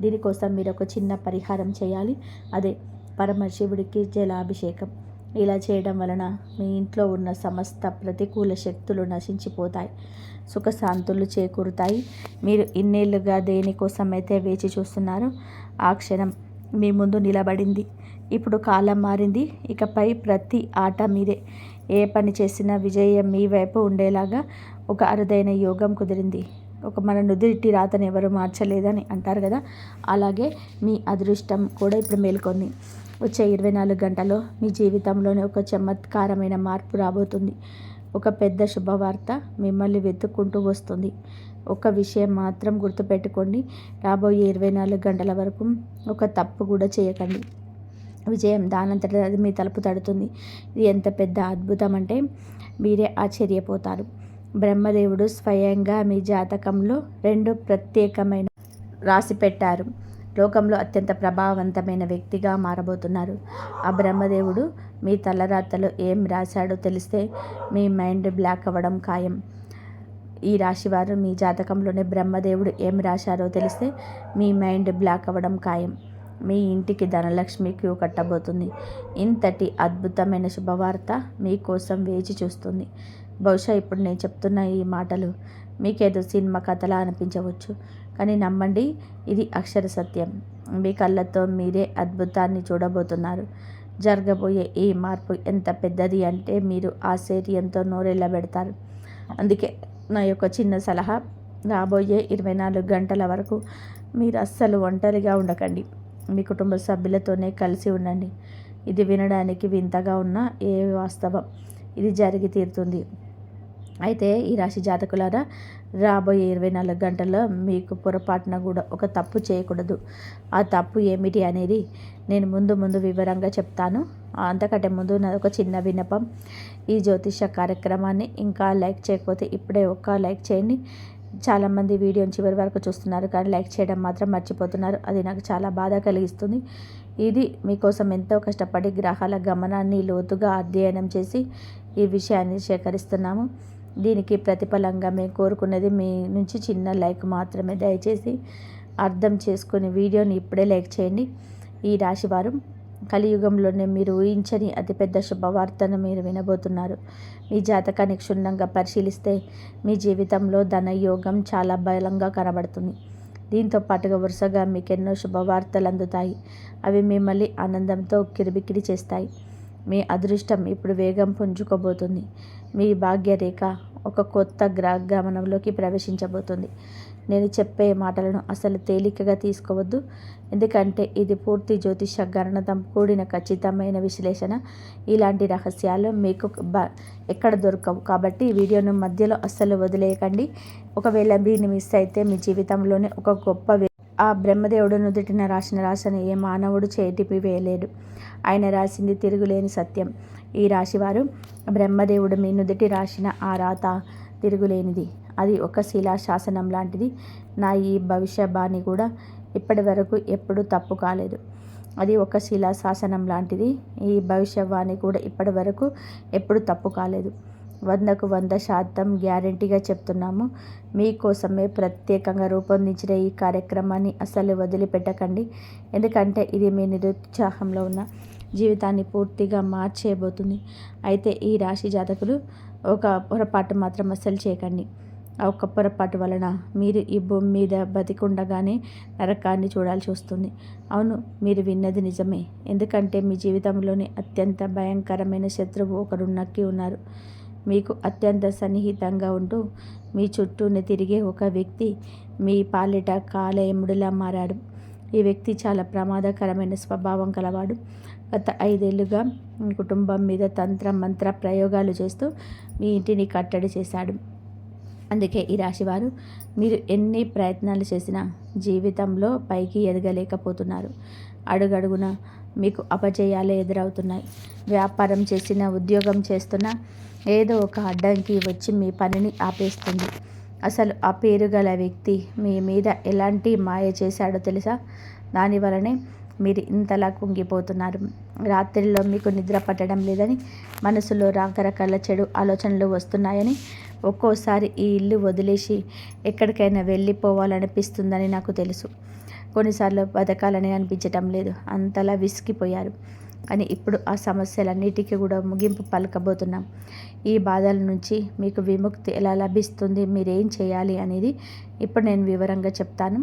Speaker 1: దీనికోసం మీరు ఒక చిన్న పరిహారం చేయాలి. అదే పరమశివుడికి జలాభిషేకం. ఇలా చేయడం వలన మీ ఇంట్లో ఉన్న సమస్త ప్రతికూల శక్తులు నశించిపోతాయి, సుఖశాంతులు చేకూరుతాయి. మీరు ఇన్నేళ్లుగా దేనికోసమైతే వేచి చూస్తున్నారో ఆ క్షణం మీ ముందు నిలబడింది. ఇప్పుడు కాలం మారింది. ఇకపై ప్రతి ఆట మీదే. ఏ పని చేసినా విజయం మీ వైపు ఉండేలాగా ఒక అరుదైన యోగం కుదిరింది. మన నుదిటి రాతను ఎవరు మార్చలేదని అంటారు కదా, అలాగే మీ అదృష్టం కూడా ఇప్పుడు మేల్కొంది. వచ్చే 24 గంటల్లో మీ జీవితంలోనే ఒక చమత్కారమైన మార్పు రాబోతుంది. ఒక పెద్ద శుభవార్త మిమ్మల్ని వెతుక్కుంటూ వస్తుంది. ఒక విషయం మాత్రం గుర్తుపెట్టుకోండి, రాబోయే 24 గంటల వరకు ఒక తప్పు కూడా చేయకండి. విజయం దానంతట అది మీ తలుపు తడుతుంది. ఇది ఎంత పెద్ద అద్భుతం అంటే మీరే ఆశ్చర్యపోతారు. బ్రహ్మదేవుడు స్వయంగా మీ జాతకంలో 2 ప్రత్యేకమైన రాసి పెట్టారు. లోకంలో అత్యంత ప్రభావవంతమైన వ్యక్తిగా మారబోతున్నారు. ఆ బ్రహ్మదేవుడు మీ తలరాతలో ఏం రాశాడో తెలిస్తే మీ మైండ్ బ్లాక్ అవ్వడం ఖాయం. ఈ రాశివారు మీ జాతకంలోనే బ్రహ్మదేవుడు ఏం రాశారో తెలిస్తే మీ మైండ్ బ్లాక్ అవ్వడం ఖాయం. మీ ఇంటికి ధనలక్ష్మి క్యూ కట్టబోతుంది. ఇంతటి అద్భుతమైన శుభవార్త మీకోసం వేచి చూస్తుంది. బహుశా ఇప్పుడు నేను చెప్తున్న ఈ మాటలు మీకేదో సినిమా కథలా అనిపించవచ్చు, కానీ నమ్మండి, ఇది అక్షర సత్యం. మీ కళ్ళతో మీరే అద్భుతాన్ని చూడబోతున్నారు. జరగబోయే ఈ మార్పు ఎంత పెద్దది అంటే మీరు ఆశ్చర్యంతో నోరెళ్ళబెడతారు. అందుకే నా యొక్క చిన్న సలహా, రాబోయే 24 గంటల వరకు మీరు అస్సలు ఒంటరిగా ఉండకండి. మీ కుటుంబ సభ్యులతోనే కలిసి ఉండండి. ఇది వినడానికి వింతగా ఉన్న ఏ వాస్తవం, ఇది జరిగి తీరుతుంది. అయితే ఈ రాశి జాతకులారా, రాబోయే 24 గంటల్లో మీకు పొరపాటున కూడా ఒక తప్పు చేయకూడదు. ఆ తప్పు ఏమిటి అనేది నేను ముందు వివరంగా చెప్తాను. అంతకంటే ముందు నాది ఒక చిన్న విన్నపం. ఈ జ్యోతిష కార్యక్రమాన్ని ఇంకా లైక్ చేయకపోతే ఇప్పుడే ఒక లైక్ చేయండి. చాలామంది వీడియోని చివరి వరకు చూస్తున్నారు, కానీ లైక్ చేయడం మాత్రం మర్చిపోతున్నారు. అది నాకు చాలా బాధ కలిగిస్తుంది. ఇది మీకోసం ఎంతో కష్టపడి గ్రహాల గమనాన్ని లోతుగా అధ్యయనం చేసి ఈ విషయాన్ని సేకరిస్తున్నాము. దీనికి ప్రతిఫలంగా మేము కోరుకున్నది మీ నుంచి చిన్న లైక్ మాత్రమే. దయచేసి అర్థం చేసుకుని వీడియోని ఇప్పుడే లైక్ చేయండి. ఈ రాశివారు కలియుగంలోనే మీరు ఊహించని అతిపెద్ద శుభవార్తను మీరు వినబోతున్నారు. మీ జాతకాన్ని క్షుణ్ణంగా పరిశీలిస్తే మీ జీవితంలో ధనయోగం చాలా బలంగా కనబడుతుంది. దీంతో పాటుగా వరుసగా మీకెన్నో శుభవార్తలు అందుతాయి. అవి మిమ్మల్ని ఆనందంతో కిరిబికిరి చేస్తాయి. మీ అదృష్టం ఇప్పుడు వేగం పుంజుకోబోతుంది. మీ భాగ్యరేఖ ఒక కొత్త గమనంలోకి ప్రవేశించబోతుంది. నేను చెప్పే మాటలను అసలు తేలికగా తీసుకోవద్దు, ఎందుకంటే ఇది పూర్తి జ్యోతిష గణనతో కూడిన ఖచ్చితమైన విశ్లేషణ. ఇలాంటి రహస్యాలు మీకు ఎక్కడ దొరకవు. కాబట్టి ఈ వీడియోను మధ్యలో అస్సలు వదిలేయకండి. ఒకవేళ దీన్ని మిస్ అయితే మీ జీవితంలోనే ఒక గొప్ప ఆ బ్రహ్మదేవుడు నుదుటిన రాసిన రాశిని ఏ మానవుడు చేటిపి వేయలేడు. ఆయన రాసింది తిరుగులేని సత్యం. ఈ రాశివారు బ్రహ్మదేవుడు మీ నుదుటి రాసిన ఆ రాత తిరుగులేనిది. అది ఒక శిలాశాసనం లాంటిది. నా ఈ భవిష్యవాణి కూడా ఇప్పటి వరకు ఎప్పుడూ తప్పు కాలేదు. అది ఒక శిలాశాసనం లాంటిది. ఈ భవిష్యవాణి కూడా ఇప్పటి వరకు ఎప్పుడు తప్పు కాలేదు. 100% గ్యారెంటీగా చెప్తున్నాము. మీకోసమే ప్రత్యేకంగా రూపొందించిన ఈ కార్యక్రమాన్ని అస్సలు వదిలిపెట్టకండి, ఎందుకంటే ఇది మీ నిరుత్సాహంలో ఉన్న జీవితాన్ని పూర్తిగా మార్చేయబోతుంది. అయితే ఈ రాశి జాతకులు ఒక పొరపాటు మాత్రం అస్సలు చేయకండి. ఆ ఒక్క పొరపాటు వలన మీరు ఈ భూమి మీద బతికుండగానే నరకాన్ని చూడాల్సి వస్తుంది. అవును, మీరు విన్నది నిజమే. ఎందుకంటే మీ జీవితంలోని అత్యంత భయంకరమైన శత్రువు ఒకరు నక్కి ఉన్నారు. మీకు అత్యంత సన్నిహితంగా ఉంటూ మీ చుట్టూనే తిరిగే ఒక వ్యక్తి మీ పాలిట కాలయముడిలా మారాడు. ఈ వ్యక్తి చాలా ప్రమాదకరమైన స్వభావం కలవాడు. గత 5 ఏళ్లుగా మీ కుటుంబం మీద తంత్ర మంత్ర ప్రయోగాలు చేస్తూ మీ ఇంటిని కట్టడి చేశాడు. అందుకే ఈ రాశివారు మీరు ఎన్ని ప్రయత్నాలు చేసినా జీవితంలో పైకి ఎదగలేకపోతున్నారు. అడుగడుగున మీకు అపజయాలే ఎదురవుతున్నాయి. వ్యాపారం చేసినా, ఉద్యోగం చేస్తున్నా ఏదో ఒక అడ్డంకి వచ్చి మీ పనిని ఆపేస్తుంది. అసలు ఆ పేరు గల వ్యక్తి మీ మీద ఎలాంటి మాయ చేశాడో తెలుసా? దానివలనే మీరు ఇంతలా కుంగిపోతున్నారు. రాత్రిలో మీకు నిద్ర పట్టడం లేదని, మనసులో రకరకాల చెడు ఆలోచనలు వస్తున్నాయని, ఒక్కోసారి ఈ ఇల్లు వదిలేసి ఎక్కడికైనా వెళ్ళిపోవాలనిపిస్తుందని నాకు తెలుసు. కొన్నిసార్లు బతకాలని అనిపించటం లేదు. అంతలా విసిగిపోయారు. కానీ ఇప్పుడు ఆ సమస్యలన్నిటికీ కూడా ముగింపు పలకబోతున్నాం. ఈ బాధల నుంచి మీకు విముక్తి ఎలా లభిస్తుంది, మీరేం చేయాలి అనేది ఇప్పుడు నేను వివరంగా చెప్తాను.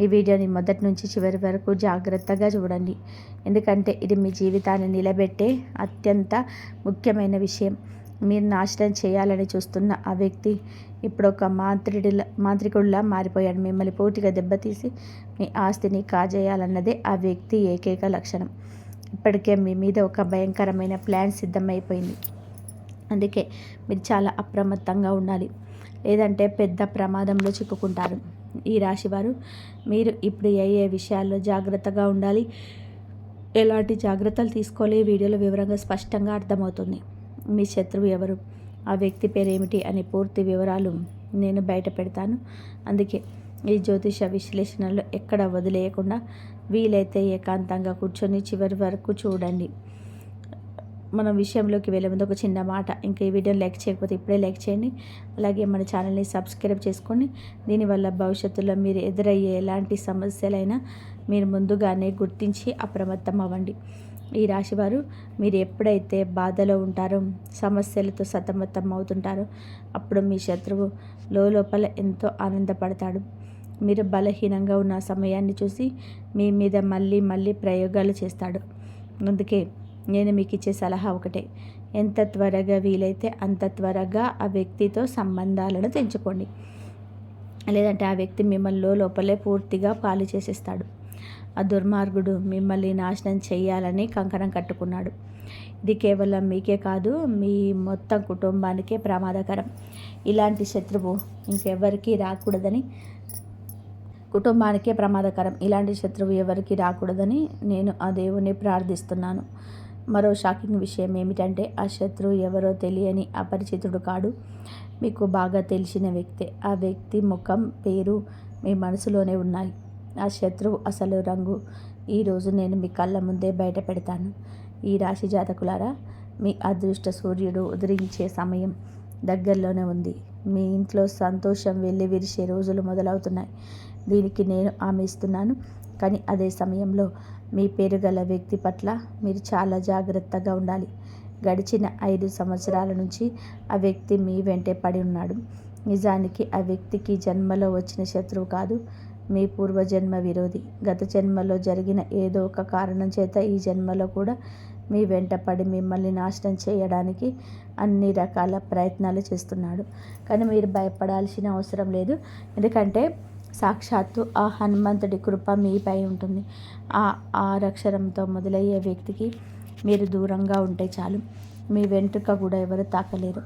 Speaker 1: ఈ వీడియోని మొదటి నుంచి చివరి వరకు జాగ్రత్తగా చూడండి, ఎందుకంటే ఇది మీ జీవితాన్ని నిలబెట్టే అత్యంత ముఖ్యమైన విషయం. మీరు నాశనం చేయాలని చూస్తున్న ఆ వ్యక్తి ఇప్పుడు ఒక మాంత్రికుడిలా మారిపోయాడు. మిమ్మల్ని పూర్తిగా దెబ్బతీసి మీ ఆస్తిని కాజేయాలన్నదే ఆ వ్యక్తి ఏకైక లక్షణం. ఇప్పటికే మీ మీద ఒక భయంకరమైన ప్లాన్ సిద్ధమైపోయింది. అందుకే మీరు చాలా అప్రమత్తంగా ఉండాలి, లేదంటే పెద్ద ప్రమాదంలో చిక్కుకుంటారు. ఈ రాశివారు మీరు ఇప్పుడు ఏ విషయాల్లో జాగ్రత్తగా ఉండాలి, ఎలాంటి జాగ్రత్తలు తీసుకోవాలి ఈ వీడియోలో వివరంగా స్పష్టంగా అర్థమవుతుంది. మీ శత్రువు ఎవరు, ఆ వ్యక్తి పేరు ఏమిటి అనే పూర్తి వివరాలు నేను బయట పెడతాను. అందుకే ఈ జ్యోతిష విశ్లేషణలో ఎక్కడ వదిలేయకుండా వీలైతే ఏకాంతంగా కూర్చొని చివరి వరకు చూడండి. మనం విషయంలోకి వెళ్ళే ముందు ఒక చిన్న మాట, ఇంకా ఈ వీడియోని లైక్ చేయకపోతే ఇప్పుడే లైక్ చేయండి. అలాగే మన ఛానల్ని సబ్స్క్రైబ్ చేసుకోండి. దీనివల్ల భవిష్యత్తులో మీరు ఎదురయ్యే ఎలాంటి సమస్యలైనా మీరు ముందుగానే గుర్తించి అప్రమత్తం అవ్వండి. ఈ రాశివారు మీరు ఎప్పుడైతే బాధలో ఉంటారో, సమస్యలతో సతమతం అవుతుంటారో, అప్పుడు మీ శత్రువు లోపల ఎంతో ఆనందపడతాడు. మీరు బలహీనంగా ఉన్న సమయాన్ని చూసి మీ మీద మళ్ళీ మళ్ళీ ప్రయోగాలు చేస్తాడు. అందుకే నేను మీకు ఇచ్చే సలహా ఒకటే, ఎంత త్వరగా వీలైతే అంత త్వరగా ఆ వ్యక్తితో సంబంధాలను తెంచుకోండి. లేదంటే ఆ వ్యక్తి మిమ్మల్ని లోపలే పూర్తిగా పాలు చేసేస్తాడు. ఆ దుర్మార్గుడు మిమ్మల్ని నాశనం చేయాలని కంకణం కట్టుకున్నాడు. ఇది కేవలం మీకే కాదు, మీ మొత్తం కుటుంబానికే ప్రమాదకరం. ఇలాంటి శత్రువు ఇంకెవరికి రాకూడదని, కుటుంబానికే ప్రమాదకరం. ఇలాంటి శత్రువు ఎవరికి రాకూడదని నేను ఆ దేవుణ్ణి ప్రార్థిస్తున్నాను. మరో షాకింగ్ విషయం ఏమిటంటే, ఆ శత్రువు ఎవరో తెలియని అపరిచితుడు కాడు, మీకు బాగా తెలిసిన వ్యక్తే. ఆ వ్యక్తి ముఖం, పేరు మీ మనసులోనే ఉన్నాయి. ఆ శత్రువు అసలు రంగు ఈరోజు నేను మీ కళ్ళ ముందే బయట పెడతాను. ఈ రాశి జాతకులారా, మీ అదృష్ట సూర్యుడు ఉదయించే సమయం దగ్గరలోనే ఉంది. మీ ఇంట్లో సంతోషం వెళ్ళి విరిసే రోజులు మొదలవుతున్నాయి. దీనికి నేను హామీ ఇస్తున్నాను. కానీ అదే సమయంలో మీ పేరు గల వ్యక్తి పట్ల మీరు చాలా జాగ్రత్తగా ఉండాలి. గడిచిన 5 సంవత్సరాల నుంచి ఆ వ్యక్తి మీ వెంటే పడి ఉన్నాడు. నిజానికి ఆ వ్యక్తికి జన్మలో వచ్చిన శత్రువు కాదు, మీ పూర్వజన్మ విరోధి. గత జన్మలో జరిగిన ఏదో ఒక కారణం చేత ఈ జన్మలో కూడా మీ వెంట పడి మిమ్మల్ని నాశనం చేయడానికి అన్ని రకాల ప్రయత్నాలు చేస్తున్నాడు. కానీ మీరు భయపడాల్సిన అవసరం లేదు. ఎందుకంటే సాక్షాత్తు ఆ హనుమంతుడి కృప మీపై ఉంటుంది. ఆ 6 అక్షరంతో మొదలయ్యే వ్యక్తికి మీరు దూరంగా ఉంటే చాలు, మీ వెంట్రుక కూడా ఎవరు తాకలేరు.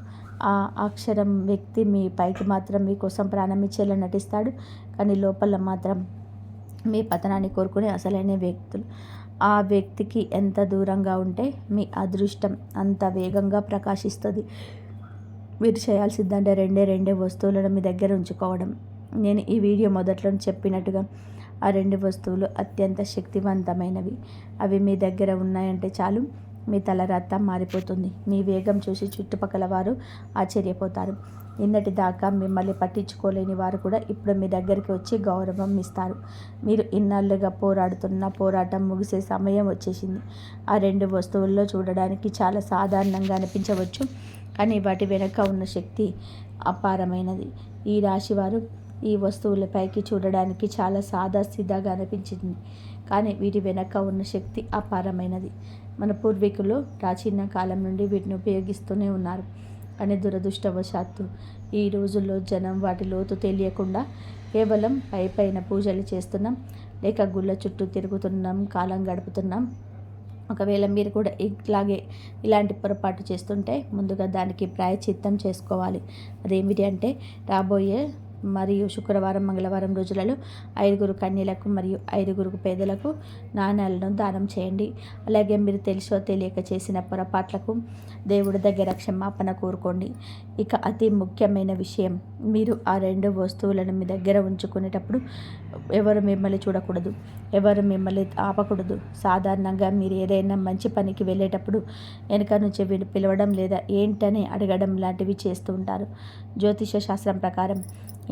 Speaker 1: ఆ అక్షరం వ్యక్తి మీ పైకి మాత్రం మీకోసం ప్రాణం ఇచ్చేలా నటిస్తాడు, కానీ లోపల మాత్రం మీ పతనాన్ని కోరుకునే అసలైన వ్యక్తులు. ఆ వ్యక్తికి ఎంత దూరంగా ఉంటే మీ అదృష్టం అంత వేగంగా ప్రకాశిస్తుంది. మీరు చేయాల్సిందంటే రెండే వస్తువులను మీ దగ్గర ఉంచుకోవడం. నేను ఈ వీడియో మొదట్లో చెప్పినట్టుగా ఆ 2 వస్తువులు అత్యంత శక్తివంతమైనవి. అవి మీ దగ్గర ఉన్నాయంటే చాలు, మీ తలరాత మారిపోతుంది. మీ వేగం చూసి చుట్టుపక్కల వారు ఆశ్చర్యపోతారు. నిన్నటి దాకా మిమ్మల్ని పట్టించుకోలేని వారు కూడా ఇప్పుడు మీ దగ్గరికి వచ్చి గౌరవం ఇస్తారు. మీరు ఇన్నాళ్ళుగా పోరాడుతున్న పోరాటం ముగిసే సమయం వచ్చేసింది. ఆ 2 వస్తువుల్లో చూడడానికి చాలా సాధారణంగా అనిపించవచ్చు, కానీ వాటి వెనుక ఉన్న శక్తి అపారమైనది. ఈ రాశివారు ఈ వస్తువులపైకి చూడడానికి చాలా సాదాసీదాగా అనిపించింది, కానీ వీటి వెనక ఉన్న శక్తి అపారమైనది. మన పూర్వీకులు ప్రాచీన కాలం నుండి వీటిని ఉపయోగిస్తూనే ఉన్నారు. కానీ దురదృష్టవశాత్తు ఈ రోజుల్లో జనం వాటి లోతు తెలియకుండా కేవలం పైన పూజలు చేస్తున్నాం, లేక గుళ్ళ చుట్టూ తిరుగుతున్నాం, కాలం గడుపుతున్నాం. ఒకవేళ మీరు కూడా ఇలాంటి పొరపాటు చేస్తుంటే ముందుగా దానికి ప్రాయశ్చిత్తం చేసుకోవాలి. అదేమిటి అంటే, రాబోయే మరియు శుక్రవారం, మంగళవారం రోజులలో 5 కన్యలకు మరియు 5 పేదలకు నాణ్యాలను దానం చేయండి. అలాగే మీరు తెలుసో తెలియక చేసిన పొరపాట్లకు దేవుడి దగ్గర క్షమాపణ కోరుకోండి. ఇక అతి ముఖ్యమైన విషయం, మీరు ఆ 2 వస్తువులను మీ దగ్గర ఉంచుకునేటప్పుడు ఎవరు మిమ్మల్ని చూడకూడదు, ఎవరు మిమ్మల్ని ఆపకూడదు. సాధారణంగా మీరు ఏదైనా మంచి పనికి వెళ్ళేటప్పుడు వెనుక నుంచి పిలవడం లేదా ఏంటని అడగడం లాంటివి చేస్తూ ఉంటారు. జ్యోతిష శాస్త్రం ప్రకారం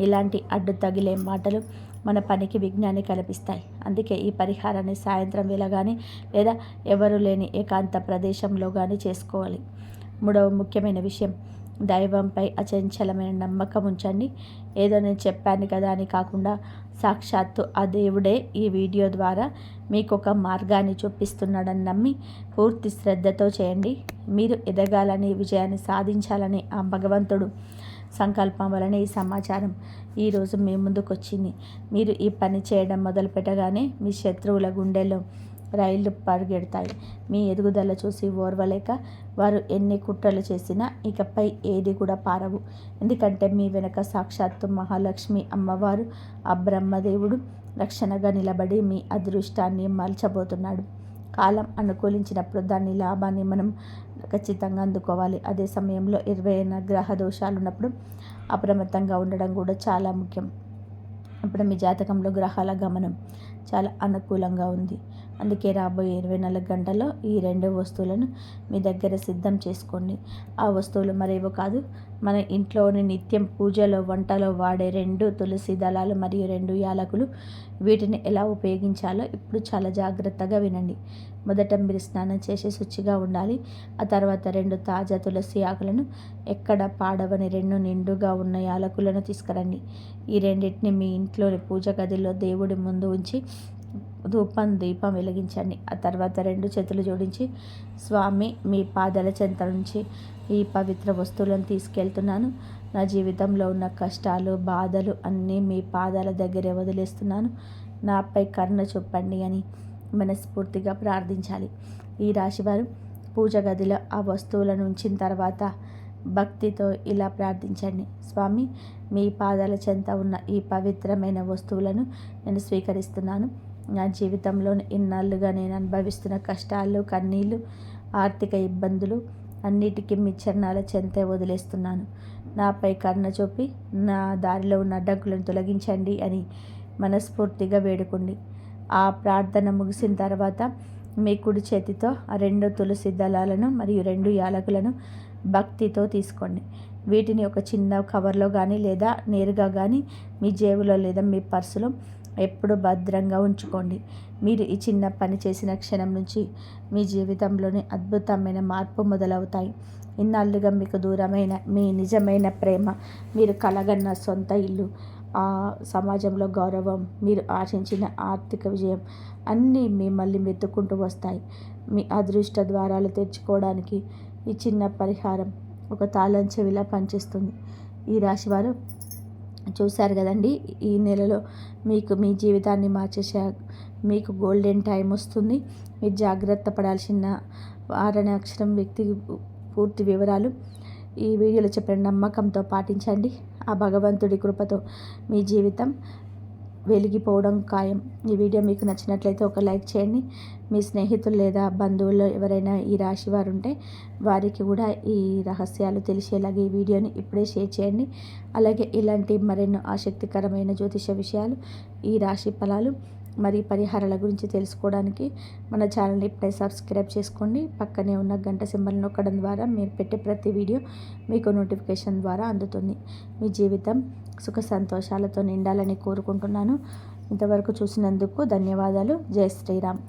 Speaker 1: ఇలాంటి అడ్డు తగిలే మాటలు మన పనికి విఘ్నాన్ని కల్పిస్తాయి. అందుకే ఈ పరిహారాన్ని సాయంత్రం వేళ కానీ లేదా ఎవరు లేని ఏకాంత ప్రదేశంలో కానీ చేసుకోవాలి. 3వ ముఖ్యమైన విషయం, దైవంపై అచంచలమైన నమ్మకం ఉంచండి. ఏదో నేను చెప్పాను కదా అని కాకుండా సాక్షాత్తు ఆ దేవుడే ఈ వీడియో ద్వారా మీకు ఒక మార్గాన్ని చూపిస్తున్నాడని నమ్మి పూర్తి శ్రద్ధతో చేయండి. మీరు ఎదగాలని, విజయాన్ని సాధించాలని ఆ భగవంతుడు సంకల్పం వలన ఈ సమాచారం ఈరోజు మీ ముందుకు వచ్చింది. మీరు ఈ పని చేయడం మొదలు పెట్టగానే మీ శత్రువుల గుండెల్లో రైళ్లు పరిగెడతాయి. మీ ఎదుగుదల చూసి ఓర్వలేక వారు ఎన్ని కుట్రలు చేసినా ఇకపై ఏది కూడా పారవు. ఎందుకంటే మీ వెనక సాక్షాత్తు మహాలక్ష్మి అమ్మవారు, ఆ బ్రహ్మదేవుడు రక్షణగా నిలబడి మీ అదృష్టాన్ని మలచబోతున్నాడు. కాలం అనుకూలించినప్పుడు దాని లాభాన్ని మనం ఖచ్చితంగా అందుకోవాలి. అదే సమయంలో 20 గ్రహ దోషాలు ఉన్నప్పుడు అప్రమత్తంగా ఉండడం కూడా చాలా ముఖ్యం. ఇప్పుడు మీ జాతకంలో గ్రహాల గమనం చాలా అనుకూలంగా ఉంది. అందుకే రాబోయే 24 గంటల్లో ఈ 2 వస్తువులను మీ దగ్గర సిద్ధం చేసుకోండి. ఆ వస్తువులు మరేవో కాదు, మన ఇంట్లోని నిత్యం పూజలో వంటలో వాడే 2 తులసి దళాలు మరియు 2 యాలకులు. వీటిని ఎలా ఉపయోగించాలో ఇప్పుడు చాలా జాగ్రత్తగా వినండి. మొదట మీరు స్నానం చేసి శుచిగా ఉండాలి. ఆ తర్వాత 2 తాజా తులసి ఆకులను, ఎక్కడ పాడవని 2 నిండుగా ఉన్న యాలకులను తీసుకురండి. ఈ రెండింటిని మీ ఇంట్లోని పూజ గదిలో దేవుడి ముందు ఉంచి దీపం వెలిగించండి. ఆ తర్వాత 2 చేతులు జోడించి, స్వామి, మీ పాదాల చెంత నుంచి ఈ పవిత్ర వస్తువులను తీసుకెళ్తున్నాను. నా జీవితంలో ఉన్న కష్టాలు, బాధలు అన్నీ మీ పాదాల దగ్గరే వదిలేస్తున్నాను. నాపై కరుణ చూపండి అని మనస్ఫూర్తిగా ప్రార్థించాలి. ఈ రాశివారు పూజ గదిలో ఆ వస్తువులను ఉంచిన తర్వాత భక్తితో ఇలా ప్రార్థించండి. స్వామి, మీ పాదాల చెంత ఉన్న ఈ పవిత్రమైన వస్తువులను నేను స్వీకరిస్తున్నాను. నా జీవితంలో ఇన్నాళ్ళుగా నేను అనుభవిస్తున్న కష్టాలు, కన్నీళ్ళు, ఆర్థిక ఇబ్బందులు అన్నిటికీ మీ చరణాల చెంతే వదిలేస్తున్నాను. నాపై కరుణ చూపి నా దారిలో ఉన్న అడ్డంకులను తొలగించండి అని మనస్ఫూర్తిగా వేడుకోండి. ఆ ప్రార్థన ముగిసిన తర్వాత మీ కుడి చేతితో ఆ 2 తులసి దళాలను మరియు 2 యాలకులను భక్తితో తీసుకోండి. వీటిని ఒక చిన్న కవర్లో కానీ లేదా నేరుగా కానీ మీ జేబులో లేదా మీ పర్సులో ఎప్పుడు భద్రంగా ఉంచుకోండి. మీరు ఈ చిన్న పని చేసిన క్షణం నుంచి మీ జీవితంలోని అద్భుతమైన మార్పు మొదలవుతాయి. ఇన్నాళ్ళుగా మీకు దూరమైన మీ నిజమైన ప్రేమ, మీరు కలగన్న సొంత ఇల్లు, ఆ సమాజంలో గౌరవం, మీరు ఆశించిన ఆర్థిక విజయం అన్నీ మిమ్మల్ని వెతుక్కుంటూ వస్తాయి. మీ అదృష్ట ద్వారాలు తెరుచుకోవడానికి ఈ చిన్న పరిహారం ఒక తాళం చెవిలా పనిచేస్తుంది. ఈ రాశివారు చూశారు కదండి, ఈ నెలలో మీకు మీ జీవితాన్ని మార్చేసే మీకు గోల్డెన్ టైం వస్తుంది. మీరు జాగ్రత్త పడాల్సిన 6 అక్షరం వ్యక్తి పూర్తి వివరాలు ఈ వీడియోలో చెప్పిన నమ్మకంతో పాటించండి. ఆ భగవంతుడి కృపతో మీ జీవితం వెలిగిపోవడం ఖాయం. ఈ వీడియో మీకు నచ్చినట్లయితే ఒక లైక్ చేయండి. మీ స్నేహితులు లేదా బంధువుల్లో ఎవరైనా ఈ రాశి వారు ఉంటే వారికి కూడా ఈ రహస్యాలు తెలిసేలాగా ఈ వీడియోని ఇప్పుడే షేర్ చేయండి. అలాగే ఇలాంటి మరెన్నో ఆసక్తికరమైన జ్యోతిష విషయాలు, ఈ రాశి ఫలాలు మరియు పరిహారాల గురించి తెలుసుకోవడానికి మన ఛానల్ని ఇప్పుడే సబ్స్క్రైబ్ చేసుకోండి. పక్కనే ఉన్న గంట సింబల్ నొక్కడం ద్వారా మీరు పెట్టే ప్రతి వీడియో మీకు నోటిఫికేషన్ ద్వారా అందుతుంది. మీ జీవితం సుఖ సంతోషాలతో నిండాలని కోరుకుంటున్నాను. ఇంతవరకు చూసినందుకు ధన్యవాదాలు. జై శ్రీరామ్.